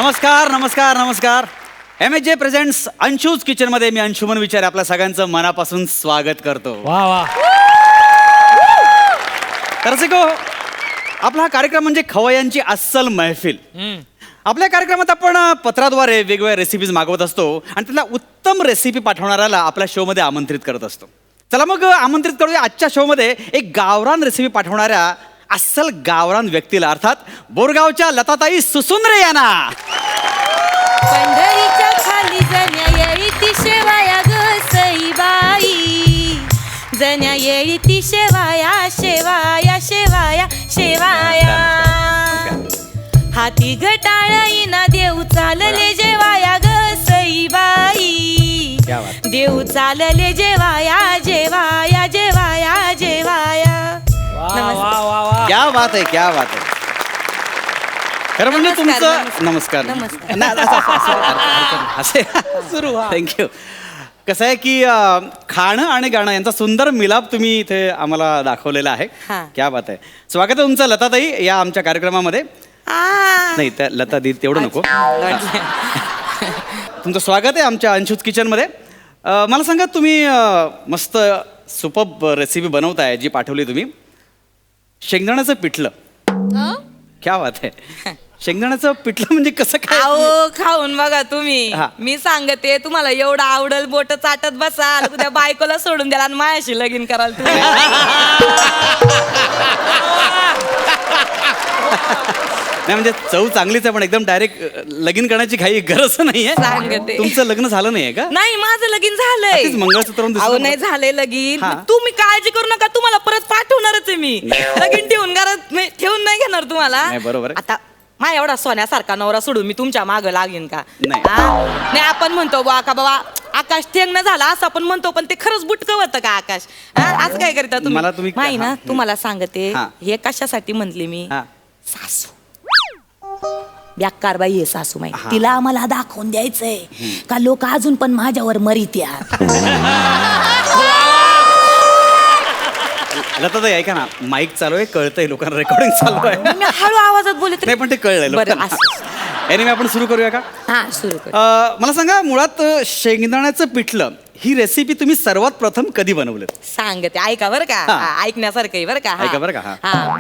नमस्कार नमस्कार नमस्कार. MHJ प्रेझेंट्स अंशूज किचनमध्ये मी अंशुमन विचारे आपल्या सगळ्यांचं मनापासून स्वागत करतो. वा वा. तर रसिको, आपला हा कार्यक्रम म्हणजे खवय्यांची अस्सल महफिल. आपल्या कार्यक्रमात आपण पत्राद्वारे वेगवेगळ्या रेसिपीज मागवत असतो आणि त्याला उत्तम रेसिपी पाठवणाऱ्याला आपल्या शोमध्ये आमंत्रित करत असतो. चला मग आमंत्रित करूया आजच्या शोमध्ये एक गावरान रेसिपी पाठवणाऱ्या अस्सल गावरान व्यक्तीला, अर्थात बोरगावच्या लताताई सुसुंद्रे यांना. पंढरीच्या खाली जण्या येळी ती शेवाया ग सईबाई, जण्या येळी ती शेवाया शेवाया शेवाया शेवाया. हाती घटाळीना देऊ चालले जेवाया ग सईबाई, देऊ चालले जेवाया जेवाया जेवाया जेवाया. क्या बात आहे, क्या बात आहे. खरं म्हणजे तुमचं नमस्कार असे सुरू. थँक्यू. कसं आहे की खाणं आणि गाणं यांचा सुंदर मिलाप तुम्ही इथे आम्हाला दाखवलेला आहे. क्या बात आहे. स्वागत आहे तुमचं लताताई या आमच्या कार्यक्रमामध्ये. नाही त्या लता दी तेवढं नको. तुमचं स्वागत आहे आमच्या अंशूज किचनमध्ये. मला सांगा, तुम्ही मस्त सुपर्ब रेसिपी बनवताय जी पाठवली तुम्ही, शेंगदाण्याचं पिठलं. क्या बात आहे. शेंगदाण्याचं पिठलं म्हणजे कसं काय? अहो खाऊन बघा तुम्ही. हा. मी सांगते तुम्हाला एवढं आवडल, बोट चाटत बसाल, उद्या बायकोला सोडून द्याल आणि माझ्याशी लगीन कराल तुम्ही. नाही म्हणजे चव चांगलीच आहे, पण एकदम डायरेक्ट लगीन करण्याची काही गरज नाहीये. सांगते. तुमचं लग्न झालं नाहीये का? नाही, माझं लगीन तेच झालंय. मंगळसूत्र दिसलं अहो मला. नाही झालंय लगीन. हा. तुम्ही काळजी करू नका, तुम्हाला परत पाठवणारच आहे मी. लगीन ठेवून घरात ठेवून नाही घेणार तुम्हाला. नाही, बरोबर आहे. आता माझ्या एवढा सोन्यासारखा नवरा सोडून मी तुमच्या मागं लागेन का? नाही. नाही, आपण म्हणतो बा का बाबा आकाश ठेंगणं झालं असं आपण म्हणतो, पण ते खरंच बुटकं होतं का आकाश? असं काय करता मला तुम्ही माही ना, हा. तुम्हाला सांगते हा. हे कशासाठी म्हणले मी. हा. सासू बेकार बाई आहे सासू माई, तिला आम्हाला दाखवून द्यायचंय का लोक अजून पण माझ्यावर मरित्या. लताताई ऐका ना, माईक चालू आहे, कळतंय लोकांना, रेकॉर्डिंग चालू आहे. मी हळू आवाजात बोलत नाही पण ते कळलंय बरं, लोकांना. Anyway, आपण सुरू करूया का? हा सुरू कर. मला सांगा, मुळात शेंगदाण्याचं पिठलं ही रेसिपी तुम्ही सर्वात प्रथम कधी बनवलं? सांगते ऐका बरं का. हा. ऐकण्यासारखं आहे बरं का. ऐका बरं का. हा. हा.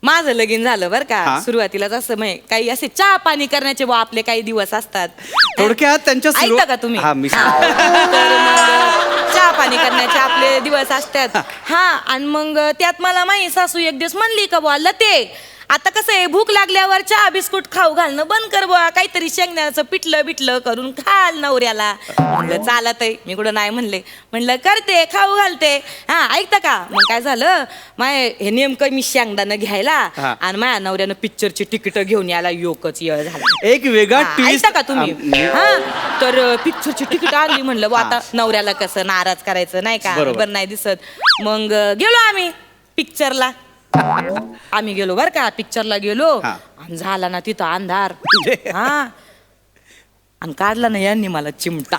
माझं लगीन झालं बरं का. हा. सुरुवातीलाच असं काही असे चहा पाणी करण्याचे बा आपले काही दिवस असतात. थोडक्यात त्यांच्या ऐकता का तुम्ही? हा, मी तर मग चहा पाणी करण्याचे आपले दिवस असतात. हा. आणि मग त्यात मला माही सासू एक दिवस म्हणली का बुवा लते, आता कसं आहे, भूक लागल्यावर चहा बिस्कुट खाऊ घालणं बंद कर बुवा, काहीतरी शेंगदाण्याचं पिठलं बिटलं करून खाल नवऱ्याला. म्हणलं चालत आहे, मी कुठं नाही म्हणले. म्हणलं करते, खाऊ घालते. हा ऐकता का. मग काय झालं, माय हे नेमकं मी शेंगदाणं घ्यायला हा. आणि माझ्या नवऱ्यानं पिक्चरची तिकीट घेऊन यायला योकच येळ झाला. एक वेगळा हा, ट्विस्ट. ऐकता का तुम्ही. हा. तर पिक्चरची तिकीट आणली, म्हणलं बुवा आता नवऱ्याला कसं नाराज करायचं नाही का, बरोबर. बरं नाही दिसत. मग गेलो आम्ही पिक्चरला. आम्ही गेलो बर का, पिक्चरला गेलो. हा. आणि झाला ना तिथं अंधार. म्हणजे? हा. आणि काढला ना यांनी मला चिमटा.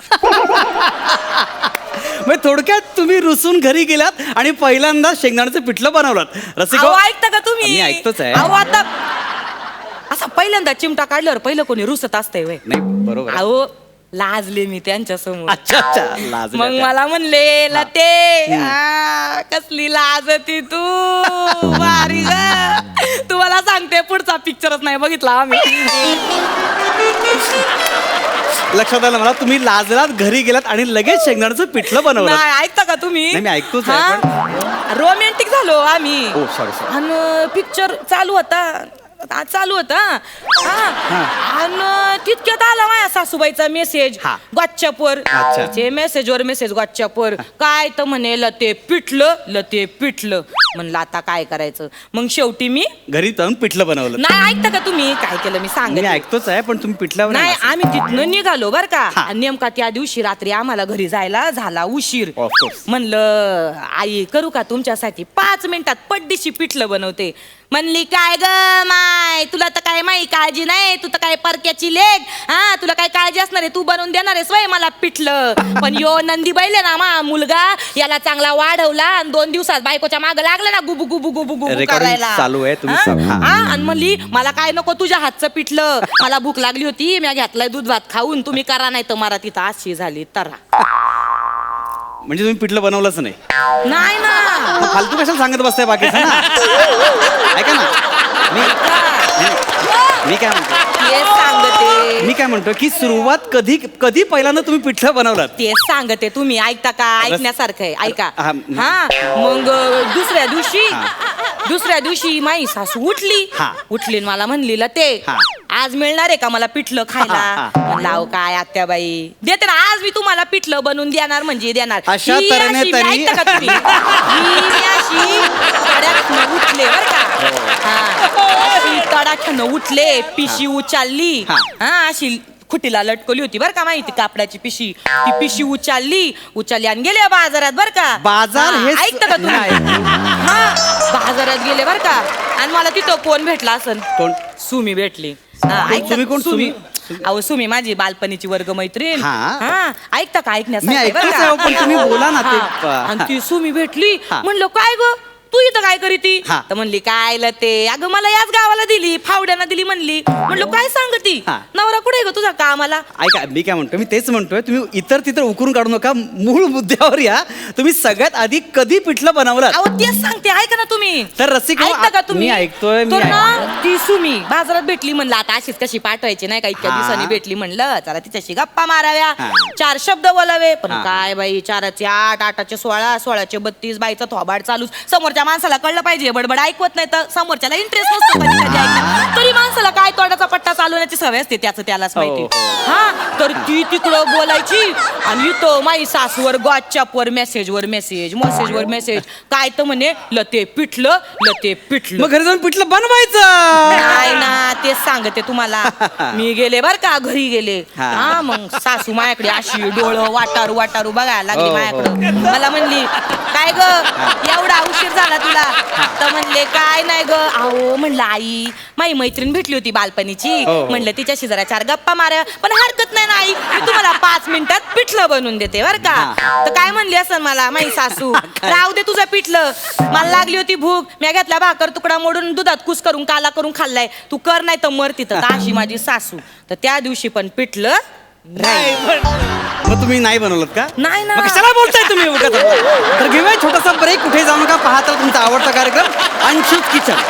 म्हणजे थोडक्यात तुम्ही रुसून घरी गेलात आणि पहिल्यांदा शेंगदाण्याचं पिठलं बनवलं. रसिको, अहो, ऐकता का तुम्ही. मी ऐकतोच आहे. अहो, आता असा पहिल्यांदा चिमटा काढल्यावर पहिलं कोणी रुसत असतंय वय. नाही बरोबर आहे. अहो लाजले मी त्यांच्या समोर. अच्छा अच्छा, लाज मग मला म्हणले लते, कसली लाजती तू, भारी ग. तुम्हाला सांगते पुढचा पिक्चरच नाही बघितला आम्ही. लक्षात आलं मला, तुम्ही लाजलात, घरी गेलात आणि लगेच शेंगदाण्याचं पिठलं बनवलं. नाही ऐकता का तुम्ही. नाही, मी ऐकतोच आहे, रोमॅन्टिक झालो आम्ही. ओ सॉरी. आणि पिक्चर चालू होता. आणि तितक्यात आला माझ्या सासूबाईचा मेसेज हा. व्हॉट्सअपवर. अच्छा. मेसेजवर मेसेज व्हॉट्सअपवर. काय तर म्हणे लते पिठलं. म्हणलं आता काय करायचं. मग शेवटी मी घरी जाऊन पिठलं बनवलं. नाही ऐकता का तुम्ही काय केलं मी मी सांगते. ऐकतोच आहे, पण तुम्ही पिठल्यावर नाही आम्ही तिथनं निघालो बर का. हा. आणि नेमका त्या दिवशी रात्री आम्हाला घरी जायला झाला उशीर. Of course. म्हणलं आई करू का तुमच्यासाठी 5 मिनिटात पड्डीशी पिठलं बनवते. म्हणली काय ग माय, तुला तर काय माही काळजी नाही, तू तर काय परक्याची लेक. हा तुला काय काळजी असणार आहे, तू बनवून देणार आहेस वय मला पिठलं. पण यो नंदी बैल ना मा मुलगा, याला चांगला वाढवला आणि 2 दिवसात बायकोच्या माग लागला लागले ना गुबू गुबू गुबू गुबू Recording करायला. चालू आहे, तुम्ही हा? सांगा. हा, आणि म्हणली मला काय नको तुझ्या हातचं पिठलं, मला भूक लागली होती मी घेतलाय दूध भात खाऊन, तुम्ही करा नाही तर मला तिथं अशी झाली तरा. म्हणजे तुम्ही पिठलं बनवलंच नाही? नाही ना. मग फालतू कशाला सांगत बसताय बाकीचं ना? ऐका ना, मी काय म्हणतो, तेच सांगते, मी काय म्हणतो की सुरुवात कधी पहिल्यांदा तुम्ही पिठलं बनवलं? तेच सांगते, तुम्ही ऐकता का? ऐकण्यासारखं आहे, ऐका. हा. हा, मग दुसऱ्या दिवशी माई सासू उठली हा. उठली आणि मला म्हणलेलं ते हा. आज मिळणार आहे का मला पिठलं हा, खायला? हा. म्हणलं अहो काय आत्याबाई देते ना, आज मी तुम्हाला पिठलं बनवून देणार म्हणजे देणार. अशा ही तऱ्हेने अशी- तरी- ऐकता का तुम्ही? ही अशी तडाख्यानं उठले बर का. हा, अशी तडाख्यानं उठले, पिशी उचलली. हा. हा, अशी खुटीला लटकवली होती बर का माहिती, कापडाची पिशी. ती पिशी उचलली आणि गेले बाजारात बर का. बाजार हा, हे- ऐकता का तुम्ही? नाही. हा, बाजारात गेले बर का, आणि मला तिथं कोण भेटला असन? कोण? सुमी भेटली. हा, ऐकता- तुम्ही कोण? सुमी? अहो सुमी माझी बालपणीची वर्ग मैत्रीण. हा. हा, ऐकता का? मी ऐकण्यासारखं आहे बरं ऐकतोच का? आहे, पण तुम्ही बोला ना ते. हा, आणि ती सुमी भेटली. हा. म्हणलं काय ग तू इथं काय करीती? हा. तर म्हणली काय ल ते अगं मला याच गावाला दिली, फावड्याना दिली म्हणली. म्हणलं काय सांगती? हा. नवरा कुठे ग तुझा कामाला? ऐका, मी काय म्हणतो, मी तेच म्हणतोय, तुम्ही इतर तितर उकरून काढू नका, मूळ मुद्द्यावर या. तुम्ही सगळ्यात आधी कधी पिठलं बनवलं? अहो तेच सांगते, ऐका ना तुम्ही. तर रसिक हो, ऐकता का तुम्ही? मी ऐकतोय, मी तर ना ऐकतोय. ती सुमी बाजारात भेटली, म्हणलं आता अशीच कशी पाठवायची नाही का, इतक्या हा. दिवसांनी भेटली, म्हणलं चला तिच्याशी गप्पा माराव्या, हा. 4 शब्द बोलावे. पण हा. काय बाई, 4चे 8, 8चे 16, 16चे 32, बाईचा थोबाड चालूच. समोरच्या माणसाला कळलं पाहिजे, बडबड ऐकवत नाही तर समोरच्याला इंटरेस्ट नसतो कधी कधी ऐकण्यात. तरी माणसाला काय तोंडाचा पट्टा चालवण्याची सवय असते, त्याचं त्यालाच माहिती. हो. हा, तर ती तिकडं बोलायची आणि इथं माई सासूवर व्हॉट्सअपवर मेसेजवर मेसेज काय तर म्हणे लते पिठलं. मग घरी जाऊन पिठलं बनवायचं. नाही ना, तेच सांगते तुम्हाला. मी गेले बर का, घरी गेले. हा. हा, मग सासू माझ्याकडे अशी डोळं वाटारू बघायला लागली हो, माझ्याकडे. मला म्हणली काय ग एवढा उशीर झाला तुला? तर म्हणले काय नाही ग. अहो म्हणलं आई माझी मैत्रीण भेटली होती बालपणीची, हो. म्हणलं तिच्याशी जरा 4 गप्पा मारा. पण हरकत नाही ना आई, मी तुम्हाला 5 मिनिटात पिठलं बनवून देते बर का. तर काय म्हणली असं मला माझी सासू, राहू दे तुझं पिठलं, मला लागली होती भूक, मी घेतला भाकर तुकडा मोडून दुधात कुस करून काला करून खाल्लाय, तू कर नाही तर मर तिथं. तर अशी माझी सासू. तर त्या दिवशी पण पिठलं नाही. मग तुम्ही नाही बनवलं का? नाही ना. मग कशाला बोलताय तुम्ही उगाच? तर घेऊया छोटासा ब्रेक, कुठे जाऊ नका, पाहता तुमचा आवडता कार्यक्रम अंशूज किचन.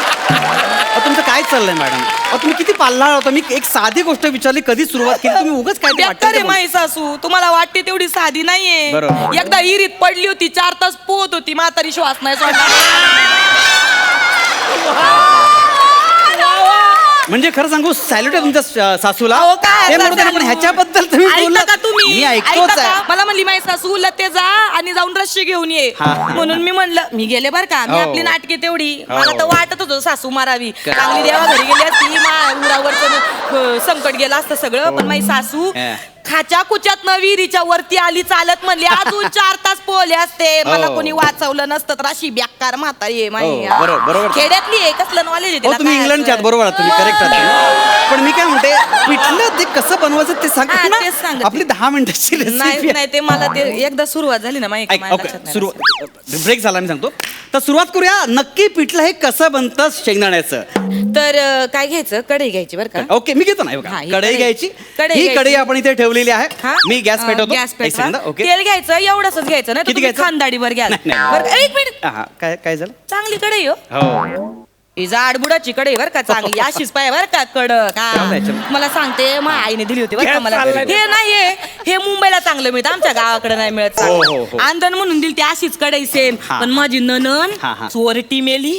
तुमचं काय चाललंय मॅडम? तुम्ही किती पाल्ला होता. मी एक साधी गोष्ट विचारली, कधी सुरुवात केली तुम्ही? उगाच काय ते बेकार वाटतं आहे ते बोल. माझी सासू, तुम्हाला वाटते तेवढी साधी नाहीये. बरोबर. एकदा इरीत पडली होती, 4 तास पोहत होती, म्हातारी श्वास नाही सोडला. म्हणजे खरं सांगू, सॅल्यूट आहे तुमच्या सासूला. अहो, काय ते आता म्हणून पण झालं? ह्याच्याबद्दल तुम्ही ऐकता बोललात. का तुम्ही? मी ऐकता ऐकतोच का? आहे. मला म्हणली माझी सासू लते जा आणि जाऊन रस्सी घेऊन ये. हा. म्हणून मी म्हणलं मी गेले बर का, मी हो. आपली नाटके तेवढी. हो. मला तर वाटत होतं सासू मारावी, काय? चांगली देवा घरी गेली असती, उरावरचं संकट गेलं असतं सगळं. पण माझी सासू खाच्या कुच्यात न विहिरीच्या वरती आली चालत, म्हणली अजून 4 तास पोहले असते, मला हो. कोणी वाचवलं नसतं. तर अशी बेकार म्हातारी आहे माझी. हो, बरोबर. खेड्यातली आहे, कसलं नॉलेज हो, तुम्ही इंग्लंडच्या आहात, बरोबर आहात तुम्ही, करेक्ट आहात. पण मी काय म्हणते, पिठलं ते कसं बनवायचं ते हा, सांगा तेच ना. सांगते. आपली 10 मिनिटाची नाही रेसिपी. नाही, ते मला ते एकदा सुरुवात झाली ना माझी सुरू ब्रेक झाला, मी सांगतो. तर सुरुवात करूया. नक्की पिठलं हे कसं बनतं शेंगदाण्याचं? तर काय घ्यायचं, कढई घ्यायची बरं का. ओके, मी घेतो ना. हे बघा, हा, ही कढई कढई- घ्यायची. कढई ही घ्यायची. कढई आपण इथे ठेवलेली आहे. हा? मी गॅस पेटवतो. गॅस एक पेटवा. सेकंद. ओके. तेल घ्यायचं, एवढंच घ्यायचं नाही तर किती तुम्ही घ्यायचं? खानदाडीवर घ्या. नाही, नाही. बरं, एक मिनिट. हा, काय झालं? चांगली कढई हो, हो. ही जाडबुडाची कढई बरं का, चांगली अशीच पाय बरं का कडक. त्याच्यात. मला सांगते माझ्या आईने दिली होती बरं का काय मला. चाललंय? हे नाही हे मुंबईला चांगलं मिळतं, आमच्या गावाकडे नाही मिळत हो, हो, चांगलं. हो. आंदण म्हणून दिली ती अशीच कढई सेम. हा. पण माझी ननन हा, हा. चोरटी मेली.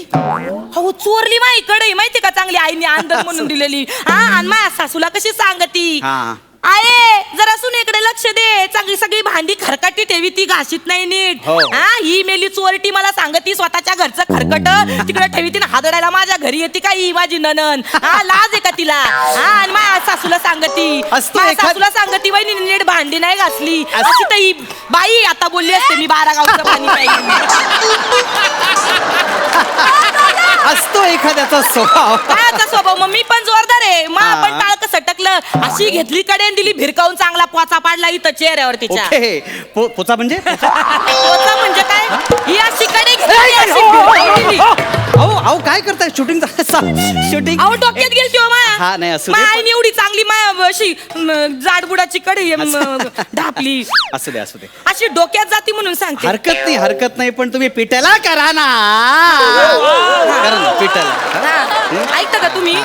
हो, चोरली माई कढई माहिती का, चांगली आईने आंदण म्हणून दिलेली. हा, आणि माझ्या सासूला कशी सांगती, हा. आहे जरा सुनेकडे लक्ष दे, चांगली सगळी भांडी खरकटी ठेवी, ती घाशीत नाही नीट. हो. हा, ही मेली चोरटी मला सांगती स्वतःच्या घरचं खरकट तिकडे ठेवी, तिने हादडायला माझ्या घरी येते का ही माझी ननन? हा, लाज आहे का तिला? हा, आणि माझ्या सासूला सांगती, असतो माझ्या एखाद- सासूला सांगती वहिनी नीट भांडी नाही घासली. अशी तर ही बाई आता बोलली असते मी 12 गावचं पाणी प्यायला. असतो एखाद्याचा स्वभाव. काय आता स्वभाव, मग मी पण जोरदार आहे, मा हा. पण टाळक सटकलं. अशी घेतली कडेन दिली भिरकावून, चांगला पोचा पाडला इथं चेहऱ्यावर तिच्या. ओके. पोचा म्हणजे? पोचा म्हणजे काय, ही अशी कडे घेतली, ए, अशी हो, हो, भिरकावून गेली. अहो काय करताय शूटिंग शूटिंग अहो डोक्यात गेली तेव्हा माया. हा, नाही, असू दे. माया आईने एवढी चांगली माया अशी जाडबुडाची कढई ढापली. असू दे अशी डोक्यात जाती म्हणून सांगते. हरकत नाही पण तुम्ही पिठाला करा ना. करा ना पिठाला. हा, ऐकता का तुम्ही?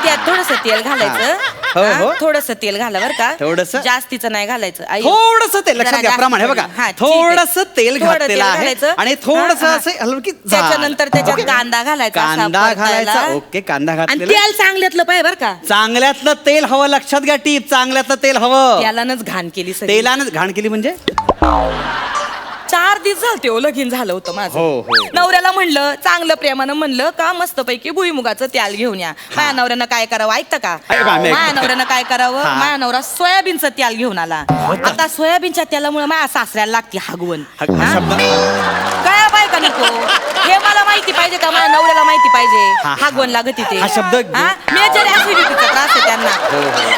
त्यात थोडस तेल घालायचं. हो. थोडस तेल घाला बर का. थोडंसं? जास्तीचं नाही घालायचं. आई. थोडस तेल लक्षात जरा घ्या जास्त प्रमाण हे बघा हा, ठीक आहे. थोडस तेल थोडं घातलेलं आहे घालायचं. आणि थोडस हा, हा. असं हलकी त्याच्यानंतर त्याच्यात कांदा घालायचा. असा कांदा परतायला. घालायचा. ओके कांदा आणि घातलेला तेल चांगल्यातलं पाहिजे बर का. चांगल्यातलं तेल हवं. लक्षात घ्या टीप चांगल्यातलं तेल हवं. त्यालाच घाण केली सगळी. तेलानं घाण केली म्हणजे 4 दिवस झालते हो लगीन झालं होतं माझं. हो. नवऱ्याला म्हणलं चांगलं प्रेमानं म्हणलं का मस्तपैकी भुईमुगाचं तेल घेऊन या. माझ्या नवऱ्यानं काय करावं ऐकतं का? ऐका, आम्ही ऐकतो. माझ्या नवऱ्यानं काय करावं? हा. माझ्या नवरा सोयाबीनचं तेल घेऊन आला. आता सोयाबीनच्या तेलामुळे माझ्या सासऱ्याला लागते हागवण. हा शब्द काय बायका नको हे मला माहिती पाहिजे का? माझ्या नवऱ्याला माहिती पाहिजे हागवण लागत तिथे. हा शब्द मेजर ऍसिडिटीचा त्रास आहे त्यांना.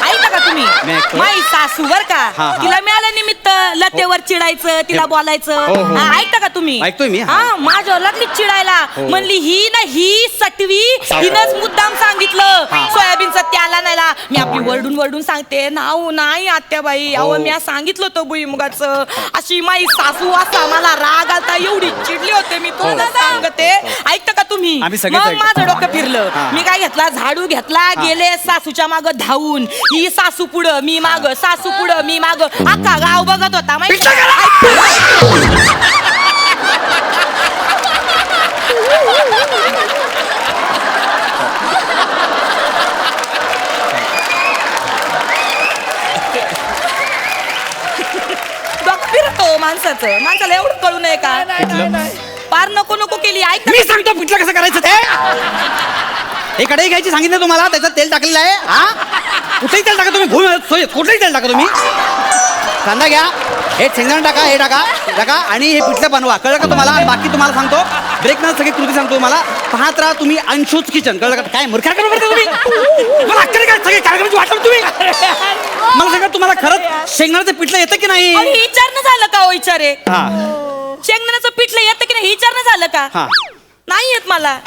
ऐका का तुम्ही? मी ऐकतो. माई सासू बर का हा. तिला मिळालं निमित्त लतेवर चिडायचं तिला बोलायचं. हो. ऐकता का तुम्ही? ऐकतोय मी. हा माझ्यावर लागली चिडायला. म्हणली ही ना ही सटवी हिनच मुद्दाम सांगितलं सोयाबीनचं त्याला नाहीला. मी आपली वरडून सांगते नाव नाही आत्याबाई. अहो मी सांगितलं होतं भुईमुगाचं. अशी माई सासू असा मला राग आलता एवढी चिडली होते मी तुला सांगते. ऐकता का तुम्ही? आम्ही सगळेच मग ऐकतो. माझं डोकं फिरलं. मी काय घेतला झाडू घेतला गेले सासूच्या माग धावून. ही सासू पुढं मी माग सासू पुढं मी माग अख्खा गाव बघत होता माहिती. फिरतो माणसाला एवढं कळू नये का? पार नको केली. ऐक मी सांगतो पिठलं कसं करायचं ते. हे कढई घ्यायची सांगितलं तुम्हाला त्याच्यात तेल टाकलेलं आहे. हा कुठेही तेल टाका तुम्ही कुठेही तेल टाका तुम्ही. कांदा घ्या हे शेंगदाणा टाका हे टाका आणि हे पिठलं बनवा. कळलं का तुम्हाला? आणि बाकी तुम्हाला सांगतो ब्रेक ना सगळी कृती सांगतो तुम्हाला. पाहत राहा तुम्ही अंशूच किचन. कळलं का? काय मूर्खा करता तुम्ही? मला अक्कल काय सगळे कार्यक्रमाची वाटलं तुम्ही. मला सांगा तुम्हाला खरंच शेंगदाण्याचं पिठलं येतं की नाही? आणि विचारणं झालं का? विचारे हा शेंगदाण्याचं पिठलं येतं की नाही विचारणं झालं का? हा नाही येत मला.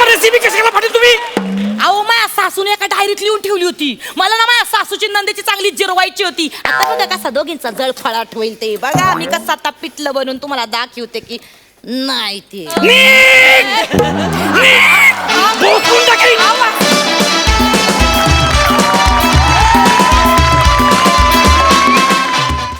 रेसिपी कशाला पाठवली तुम्ही? अहो माझ्या सासूने एका डायरीत लिहून ठेवली होती. मला ना माझ्या सासूची नंदेची चांगली जिरवायची होती. आता बघा कसा दोघींचा जळफळाट होईल ते बघा. मी कसं आता पिठलं बनवून तुम्हाला दाखवते की नाही ते. भोकून टाकेन.